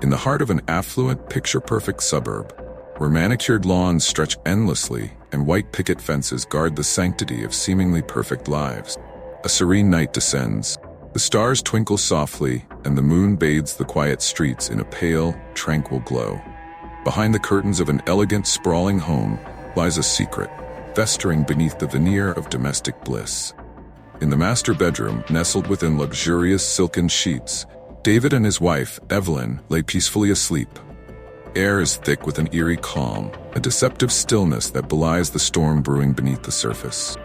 In the heart of an affluent, picture-perfect suburb, where manicured lawns stretch endlessly and white picket fences guard the sanctity of seemingly perfect lives, a serene night descends. The stars twinkle softly, and the moon bathes the quiet streets in a pale, tranquil glow. Behind the curtains of an elegant, sprawling home lies a secret, festering beneath the veneer of domestic bliss. In the master bedroom, nestled within luxurious silken sheets, David and his wife, Evelyn, lay peacefully asleep. Air is thick with an eerie calm, a deceptive stillness that belies the storm brewing beneath the surface.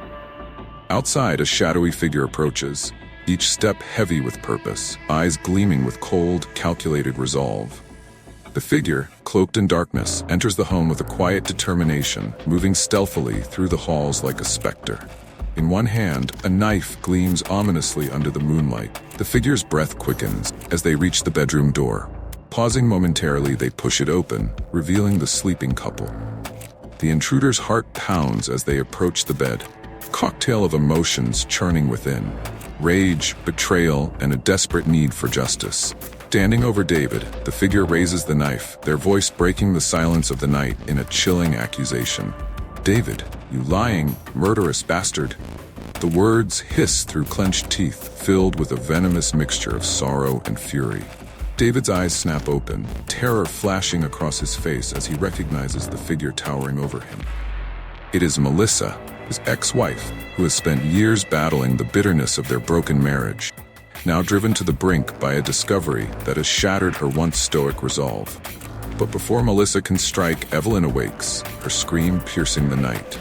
Outside, a shadowy figure approaches, each step heavy with purpose, eyes gleaming with cold, calculated resolve. The figure, cloaked in darkness, enters the home with a quiet determination, moving stealthily through the halls like a specter. In one hand, a knife gleams ominously under the moonlight. The figure's breath quickens as they reach the bedroom door. Pausing momentarily, they push it open, revealing the sleeping couple. The intruder's heart pounds as they approach the bed, a cocktail of emotions churning within. Rage, betrayal, and a desperate need for justice. Standing over David, the figure raises the knife, their voice breaking the silence of the night in a chilling accusation. "David, you lying, murderous bastard." The words hiss through clenched teeth, filled with a venomous mixture of sorrow and fury. David's eyes snap open, terror flashing across his face as he recognizes the figure towering over him. It is Melissa, his ex-wife, who has spent years battling the bitterness of their broken marriage, now driven to the brink by a discovery that has shattered her once stoic resolve. But before Melissa can strike, Evelyn awakes, her scream piercing the night.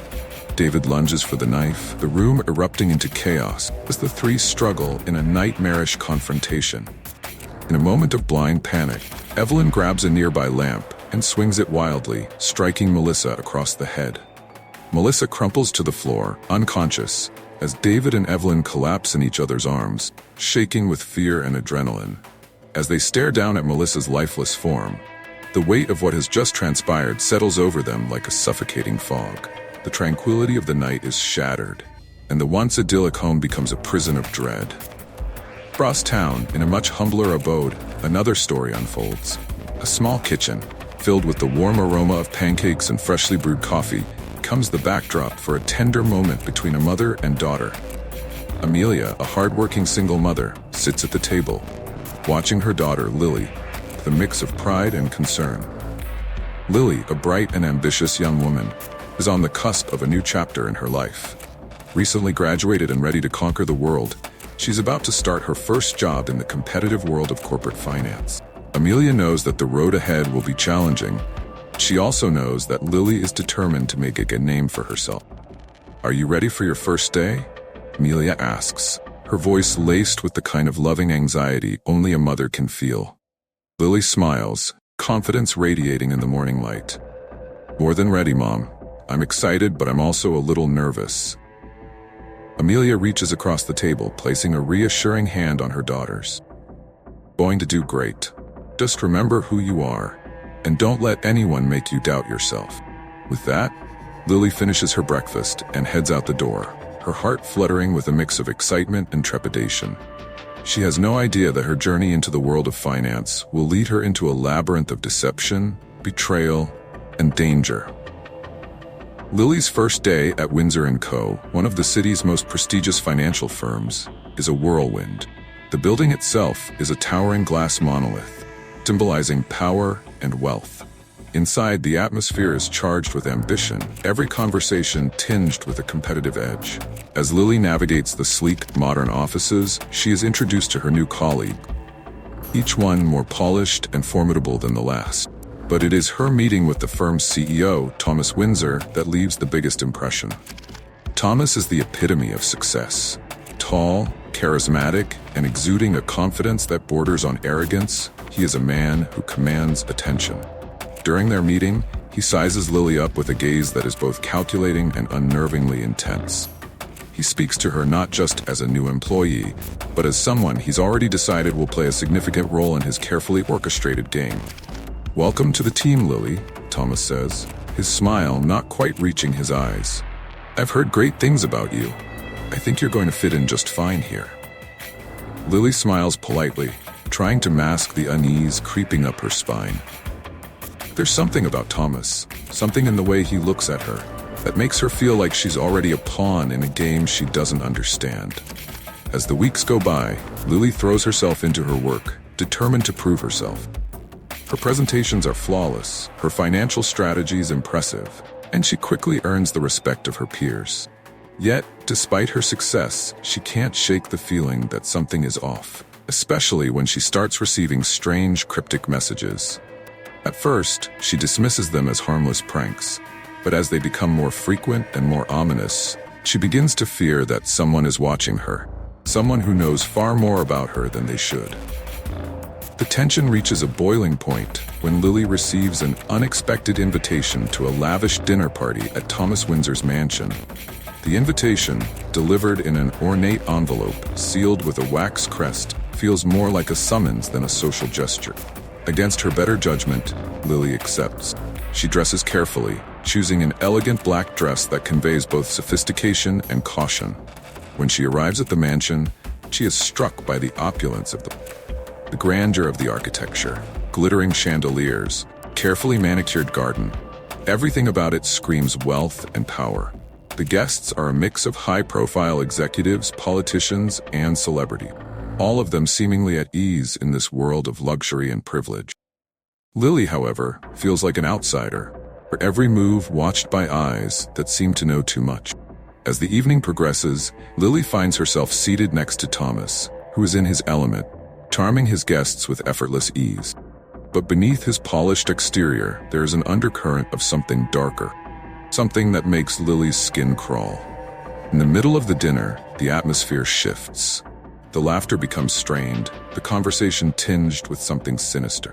David lunges for the knife, the room erupting into chaos as the three struggle in a nightmarish confrontation. In a moment of blind panic, Evelyn grabs a nearby lamp and swings it wildly, striking Melissa across the head. Melissa crumples to the floor, unconscious, as David and Evelyn collapse in each other's arms, shaking with fear and adrenaline. As they stare down at Melissa's lifeless form, the weight of what has just transpired settles over them like a suffocating fog. The tranquility of the night is shattered, and the once idyllic home becomes a prison of dread. Across town, in a much humbler abode, another story unfolds. A small kitchen, filled with the warm aroma of pancakes and freshly brewed coffee, becomes the backdrop for a tender moment between a mother and daughter. Amelia, a hard-working single mother, sits at the table, watching her daughter, Lily, with a mix of pride and concern. Lily, a bright and ambitious young woman, is on the cusp of a new chapter in her life. Recently graduated and ready to conquer the world, she's about to start her first job in the competitive world of corporate finance. Amelia knows that the road ahead will be challenging. She also knows that Lily is determined to make a name for herself. "Are you ready for your first day?" Amelia asks, her voice laced with the kind of loving anxiety only a mother can feel. Lily smiles, confidence radiating in the morning light. "More than ready, Mom. I'm excited, but I'm also a little nervous." Amelia reaches across the table, placing a reassuring hand on her daughter's. "Going to do great. Just remember who you are, and don't let anyone make you doubt yourself." With that, Lily finishes her breakfast and heads out the door, her heart fluttering with a mix of excitement and trepidation. She has no idea that her journey into the world of finance will lead her into a labyrinth of deception, betrayal, and danger. Lily's first day at Windsor & Co., one of the city's most prestigious financial firms, is a whirlwind. The building itself is a towering glass monolith, symbolizing power and wealth. Inside, the atmosphere is charged with ambition, every conversation tinged with a competitive edge. As Lily navigates the sleek, modern offices, she is introduced to her new colleague, each one more polished and formidable than the last. But it is her meeting with the firm's CEO, Thomas Windsor, that leaves the biggest impression. Thomas is the epitome of success. Tall, charismatic, and exuding a confidence that borders on arrogance, he is a man who commands attention. During their meeting, he sizes Lily up with a gaze that is both calculating and unnervingly intense. He speaks to her not just as a new employee, but as someone he's already decided will play a significant role in his carefully orchestrated game. "Welcome to the team, Lily," Thomas says, his smile not quite reaching his eyes. "I've heard great things about you. I think you're going to fit in just fine here." Lily smiles politely, trying to mask the unease creeping up her spine. There's something about Thomas, something in the way he looks at her, that makes her feel like she's already a pawn in a game she doesn't understand. As the weeks go by, Lily throws herself into her work, determined to prove herself. Her presentations are flawless, her financial strategies impressive, and she quickly earns the respect of her peers. Yet, despite her success, she can't shake the feeling that something is off, especially when she starts receiving strange, cryptic messages. At first, she dismisses them as harmless pranks, but as they become more frequent and more ominous, she begins to fear that someone is watching her, someone who knows far more about her than they should. The tension reaches a boiling point when Lily receives an unexpected invitation to a lavish dinner party at Thomas Windsor's mansion. The invitation, delivered in an ornate envelope sealed with a wax crest, feels more like a summons than a social gesture. Against her better judgment, Lily accepts. She dresses carefully, choosing an elegant black dress that conveys both sophistication and caution. When she arrives at the mansion, she is struck by the opulence of the grandeur of the architecture, glittering chandeliers, carefully manicured garden. Everything about it screams wealth and power. The guests are a mix of high-profile executives, politicians, and celebrity, all of them seemingly at ease in this world of luxury and privilege. Lily, however, feels like an outsider, her every move watched by eyes that seem to know too much. As the evening progresses, Lily finds herself seated next to Thomas, who is in his element, charming his guests with effortless ease. But beneath his polished exterior, there is an undercurrent of something darker, something that makes Lily's skin crawl. In the middle of the dinner, the atmosphere shifts. The laughter becomes strained, the conversation tinged with something sinister.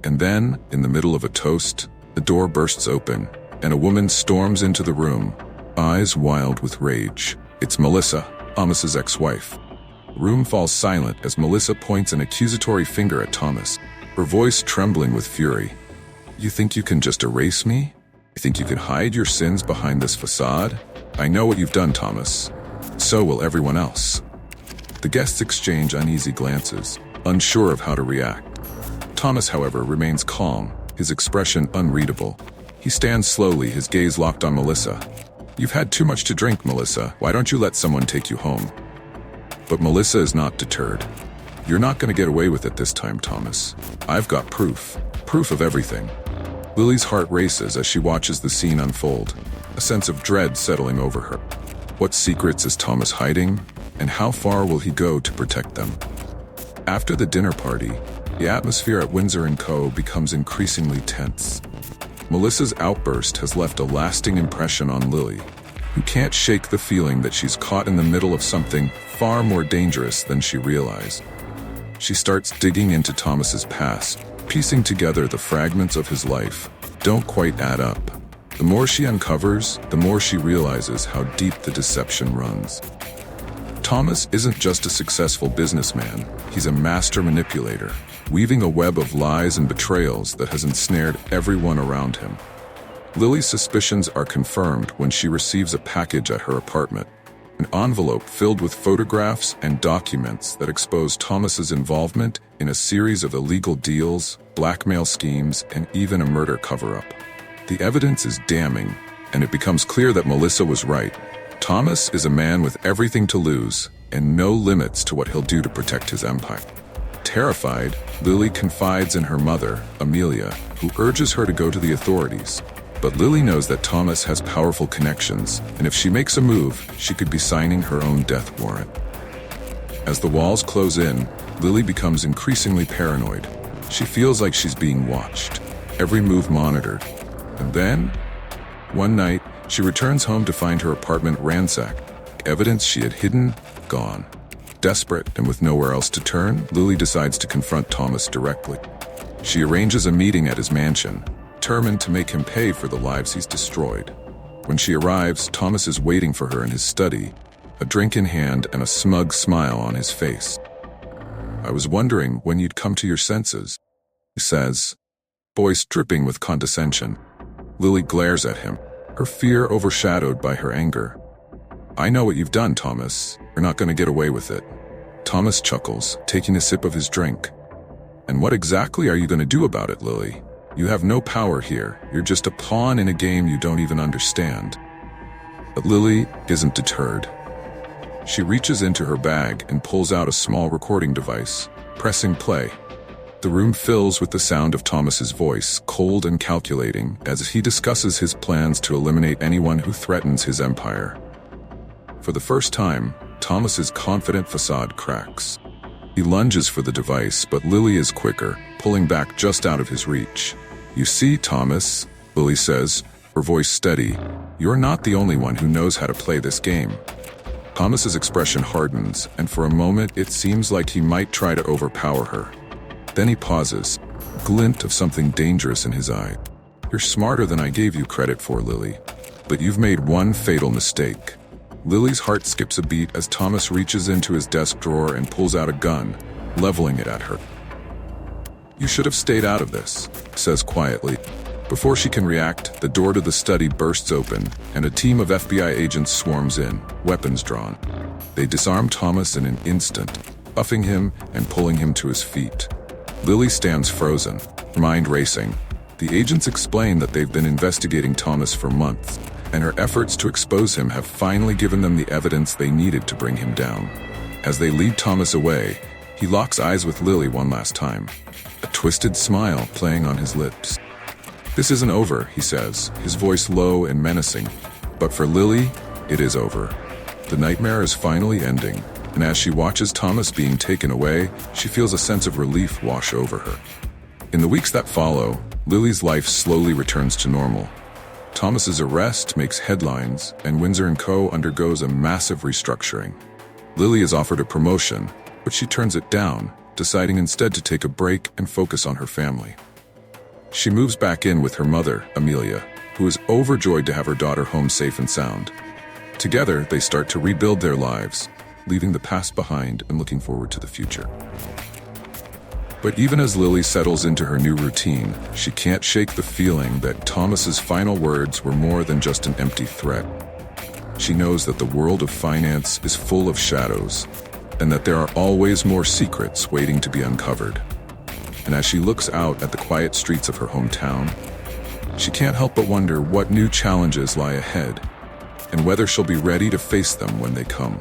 And then, in the middle of a toast, the door bursts open, and a woman storms into the room, eyes wild with rage. It's Melissa, Thomas's ex-wife. The room falls silent as Melissa points an accusatory finger at Thomas, her voice trembling with fury. "You think you can just erase me? You think you can hide your sins behind this facade? I know what you've done, Thomas. So will everyone else." The guests exchange uneasy glances, unsure of how to react. Thomas, however, remains calm, his expression unreadable. He stands slowly, his gaze locked on Melissa. "You've had too much to drink, Melissa. Why don't you let someone take you home?" But Melissa is not deterred. "You're not going to get away with it this time, Thomas. I've got proof of everything." Lily's heart races as she watches the scene unfold, a sense of dread settling over her. What secrets is Thomas hiding, and how far will he go to protect them? After the dinner party, the atmosphere at Windsor & Co. becomes increasingly tense. Melissa's outburst has left a lasting impression on Lily, who can't shake the feeling that she's caught in the middle of something far more dangerous than she realized. She starts digging into Thomas's past, piecing together the fragments of his life don't quite add up. The more she uncovers, the more she realizes how deep the deception runs. Thomas isn't just a successful businessman, he's a master manipulator, weaving a web of lies and betrayals that has ensnared everyone around him. Lily's suspicions are confirmed when she receives a package at her apartment, an envelope filled with photographs and documents that expose Thomas's involvement in a series of illegal deals, blackmail schemes, and even a murder cover-up. The evidence is damning, and it becomes clear that Melissa was right. Thomas is a man with everything to lose and no limits to what he'll do to protect his empire. Terrified, Lily confides in her mother, Amelia, who urges her to go to the authorities. But Lily knows that Thomas has powerful connections, and if she makes a move, she could be signing her own death warrant. As the walls close in, Lily becomes increasingly paranoid. She feels like she's being watched, every move monitored. And then, one night, she returns home to find her apartment ransacked, evidence she had hidden, gone. Desperate and with nowhere else to turn, Lily decides to confront Thomas directly. She arranges a meeting at his mansion, determined to make him pay for the lives he's destroyed. When she arrives, Thomas is waiting for her in his study, a drink in hand and a smug smile on his face. "I was wondering when you'd come to your senses," he says, voice dripping with condescension. Lily glares at him, her fear overshadowed by her anger. "I know what you've done, Thomas. You're not going to get away with it." Thomas chuckles, taking a sip of his drink. And what exactly are you going to do about it, Lily? You have no power here. You're just a pawn in a game you don't even understand. But Lily isn't deterred. She reaches into her bag and pulls out a small recording device, pressing play. The room fills with the sound of Thomas's voice, cold and calculating, as he discusses his plans to eliminate anyone who threatens his empire. For the first time, Thomas's confident facade cracks. He lunges for the device, but Lily is quicker, pulling back just out of his reach. "You see, Thomas," Lily says, her voice steady, "you're not the only one who knows how to play this game." Thomas's expression hardens, and for a moment it seems like he might try to overpower her. Then he pauses, a glint of something dangerous in his eye. "You're smarter than I gave you credit for, Lily. But you've made one fatal mistake." Lily's heart skips a beat as Thomas reaches into his desk drawer and pulls out a gun, leveling it at her. "You should have stayed out of this," says quietly. Before she can react, the door to the study bursts open, and a team of FBI agents swarms in, weapons drawn. They disarm Thomas in an instant, cuffing him and pulling him to his feet. Lily stands frozen, her mind racing. The agents explain that they've been investigating Thomas for months, and her efforts to expose him have finally given them the evidence they needed to bring him down. As they lead Thomas away, he locks eyes with Lily one last time, a twisted smile playing on his lips. "This isn't over," he says, his voice low and menacing. But for Lily, it is over. The nightmare is finally ending, and as she watches Thomas being taken away, she feels a sense of relief wash over her. In the weeks that follow, Lily's life slowly returns to normal. Thomas's arrest makes headlines, and Windsor & Co. undergoes a massive restructuring. Lily is offered a promotion, but she turns it down, deciding instead to take a break and focus on her family. She moves back in with her mother, Amelia, who is overjoyed to have her daughter home safe and sound. Together, they start to rebuild their lives, leaving the past behind and looking forward to the future. But even as Lily settles into her new routine, she can't shake the feeling that Thomas's final words were more than just an empty threat. She knows that the world of finance is full of shadows, and that there are always more secrets waiting to be uncovered. And as she looks out at the quiet streets of her hometown, she can't help but wonder what new challenges lie ahead, and whether she'll be ready to face them when they come.